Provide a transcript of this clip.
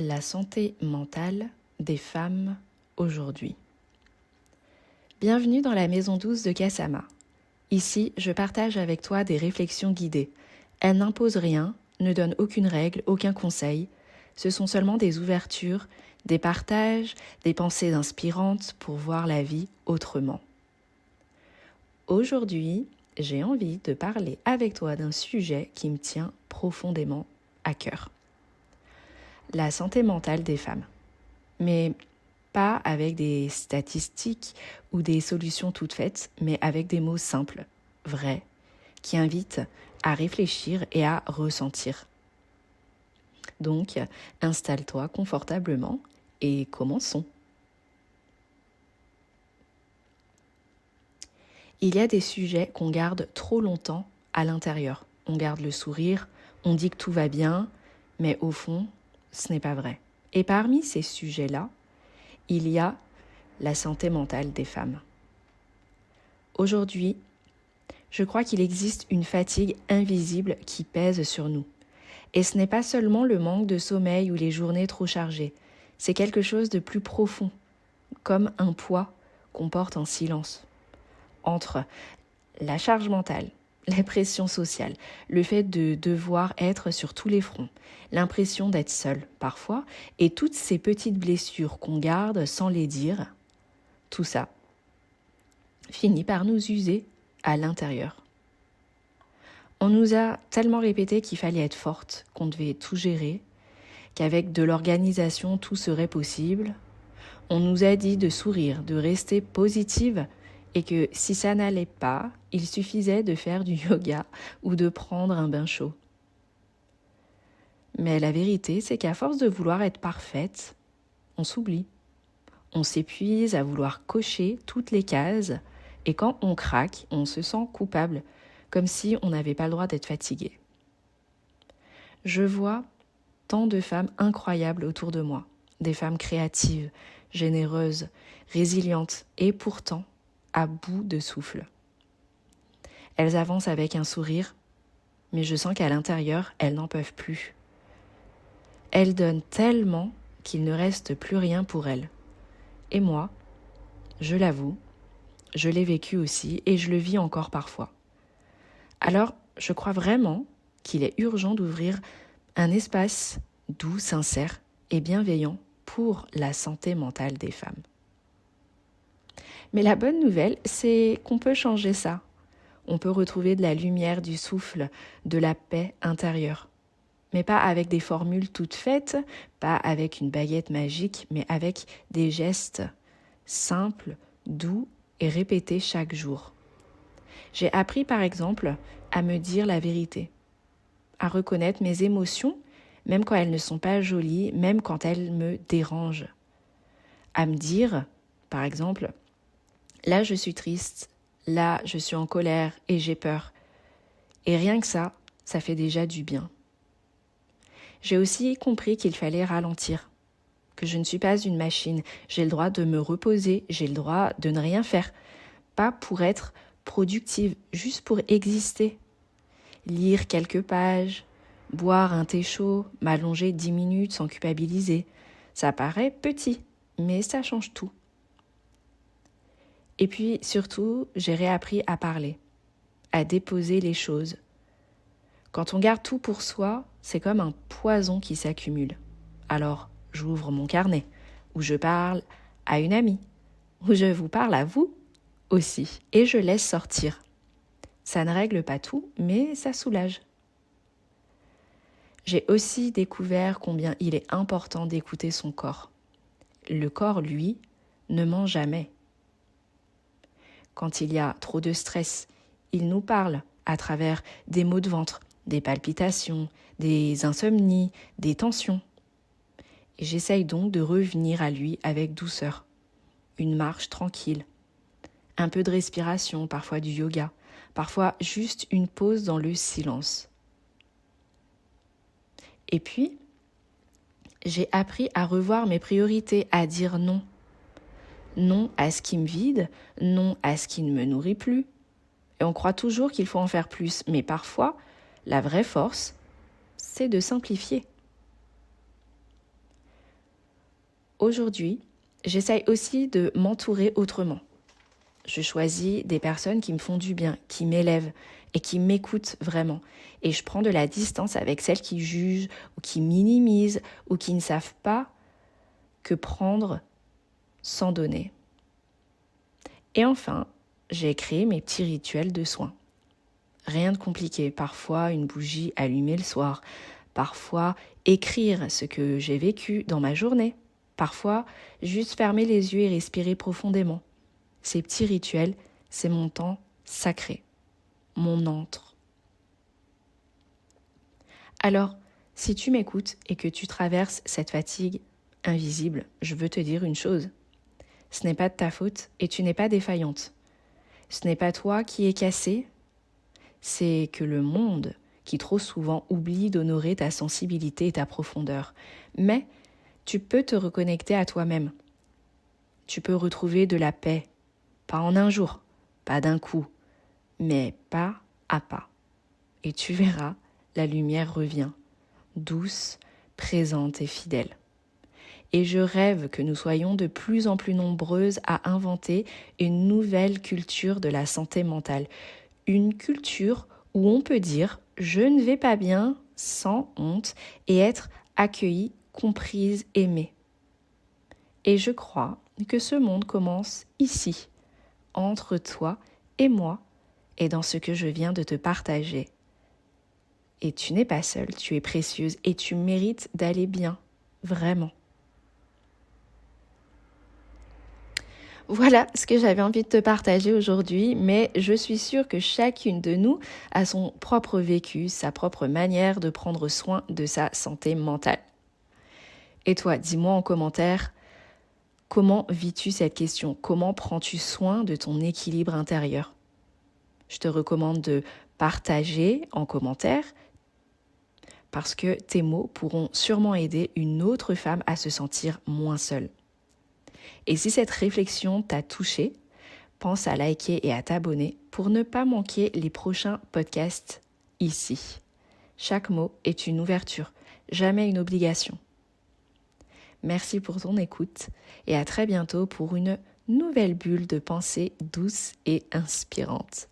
La santé mentale des femmes aujourd'hui. Bienvenue dans la maison douce de Kasama. Ici, je partage avec toi des réflexions guidées. Elles n'imposent rien, ne donnent aucune règle, aucun conseil. Ce sont seulement des ouvertures, des partages, des pensées inspirantes pour voir la vie autrement. Aujourd'hui, j'ai envie de parler avec toi d'un sujet qui me tient profondément à cœur. La santé mentale des femmes. Mais pas avec des statistiques ou des solutions toutes faites, mais avec des mots simples, vrais, qui invitent à réfléchir et à ressentir. Donc, installe-toi confortablement et commençons. Il y a des sujets qu'on garde trop longtemps à l'intérieur. On garde le sourire, on dit que tout va bien, mais au fond, ce n'est pas vrai. Et parmi ces sujets-là, il y a la santé mentale des femmes. Aujourd'hui, je crois qu'il existe une fatigue invisible qui pèse sur nous. Et ce n'est pas seulement le manque de sommeil ou les journées trop chargées. C'est quelque chose de plus profond, comme un poids qu'on porte en silence. Entre la charge mentale, la pression sociale, le fait de devoir être sur tous les fronts, l'impression d'être seul parfois, et toutes ces petites blessures qu'on garde sans les dire, tout ça finit par nous user à l'intérieur. On nous a tellement répété qu'il fallait être forte, qu'on devait tout gérer, qu'avec de l'organisation tout serait possible. On nous a dit de sourire, de rester positive, et que si ça n'allait pas, il suffisait de faire du yoga ou de prendre un bain chaud. Mais la vérité, c'est qu'à force de vouloir être parfaite, on s'oublie. On s'épuise à vouloir cocher toutes les cases, et quand on craque, on se sent coupable, comme si on n'avait pas le droit d'être fatigué. Je vois tant de femmes incroyables autour de moi, des femmes créatives, généreuses, résilientes, et pourtant à bout de souffle. Elles avancent avec un sourire, mais je sens qu'à l'intérieur, elles n'en peuvent plus. Elles donnent tellement qu'il ne reste plus rien pour elles. Et moi, je l'avoue, je l'ai vécu aussi et je le vis encore parfois. Alors, je crois vraiment qu'il est urgent d'ouvrir un espace doux, sincère et bienveillant pour la santé mentale des femmes. Mais la bonne nouvelle, c'est qu'on peut changer ça. On peut retrouver de la lumière, du souffle, de la paix intérieure. Mais pas avec des formules toutes faites, pas avec une baguette magique, mais avec des gestes simples, doux et répétés chaque jour. J'ai appris par exemple à me dire la vérité, à reconnaître mes émotions, même quand elles ne sont pas jolies, même quand elles me dérangent. À me dire, par exemple, là je suis triste, là je suis en colère et j'ai peur. Et rien que ça fait déjà du bien. J'ai aussi compris qu'il fallait ralentir, que je ne suis pas une machine. J'ai le droit de me reposer, j'ai le droit de ne rien faire. Pas pour être productive, juste pour exister. Lire quelques pages, boire un thé chaud, m'allonger 10 minutes sans culpabiliser. Ça paraît petit, mais ça change tout. Et puis surtout, j'ai réappris à parler, à déposer les choses. Quand on garde tout pour soi, c'est comme un poison qui s'accumule. Alors, j'ouvre mon carnet, où je parle à une amie, où je vous parle à vous aussi, et je laisse sortir. Ça ne règle pas tout, mais ça soulage. J'ai aussi découvert combien il est important d'écouter son corps. Le corps, lui, ne ment jamais. Quand il y a trop de stress, il nous parle à travers des maux de ventre, des palpitations, des insomnies, des tensions. Et j'essaye donc de revenir à lui avec douceur. Une marche tranquille, un peu de respiration, parfois du yoga, parfois juste une pause dans le silence. Et puis, j'ai appris à revoir mes priorités, à dire non. Non à ce qui me vide, non à ce qui ne me nourrit plus. Et on croit toujours qu'il faut en faire plus, mais parfois, la vraie force, c'est de simplifier. aujourd'hui, j'essaye aussi de m'entourer autrement. Je choisis des personnes qui me font du bien, qui m'élèvent et qui m'écoutent vraiment. Et je prends de la distance avec celles qui jugent ou qui minimisent ou qui ne savent pas que prendre sans donner. Et enfin, j'ai créé mes petits rituels de soins. Rien de compliqué, parfois une bougie allumée le soir, parfois écrire ce que j'ai vécu dans ma journée, parfois juste fermer les yeux et respirer profondément. Ces petits rituels, c'est mon temps sacré, mon antre. Alors, si tu m'écoutes et que tu traverses cette fatigue invisible, je veux te dire une chose. Ce n'est pas de ta faute et tu n'es pas défaillante. Ce n'est pas toi qui es cassé, c'est que le monde qui trop souvent oublie d'honorer ta sensibilité et ta profondeur. Mais tu peux te reconnecter à toi-même. Tu peux retrouver de la paix. Pas en un jour, pas d'un coup, mais pas à pas. Et tu verras, la lumière revient, douce, présente et fidèle. Et je rêve que nous soyons de plus en plus nombreuses à inventer une nouvelle culture de la santé mentale. Une culture où on peut dire « je ne vais pas bien » sans honte et être accueillie, comprise, aimée. Et je crois que ce monde commence ici, entre toi et moi, et dans ce que je viens de te partager. Et tu n'es pas seule, tu es précieuse et tu mérites d'aller bien, vraiment. Voilà ce que j'avais envie de te partager aujourd'hui, mais je suis sûre que chacune de nous a son propre vécu, sa propre manière de prendre soin de sa santé mentale. Et toi, dis-moi en commentaire, comment vis-tu cette question? Comment prends-tu soin de ton équilibre intérieur? Je te recommande de partager en commentaire parce que tes mots pourront sûrement aider une autre femme à se sentir moins seule. Et si cette réflexion t'a touché, pense à liker et à t'abonner pour ne pas manquer les prochains podcasts ici. Chaque mot est une ouverture, jamais une obligation. Merci pour ton écoute et à très bientôt pour une nouvelle bulle de pensée douce et inspirante.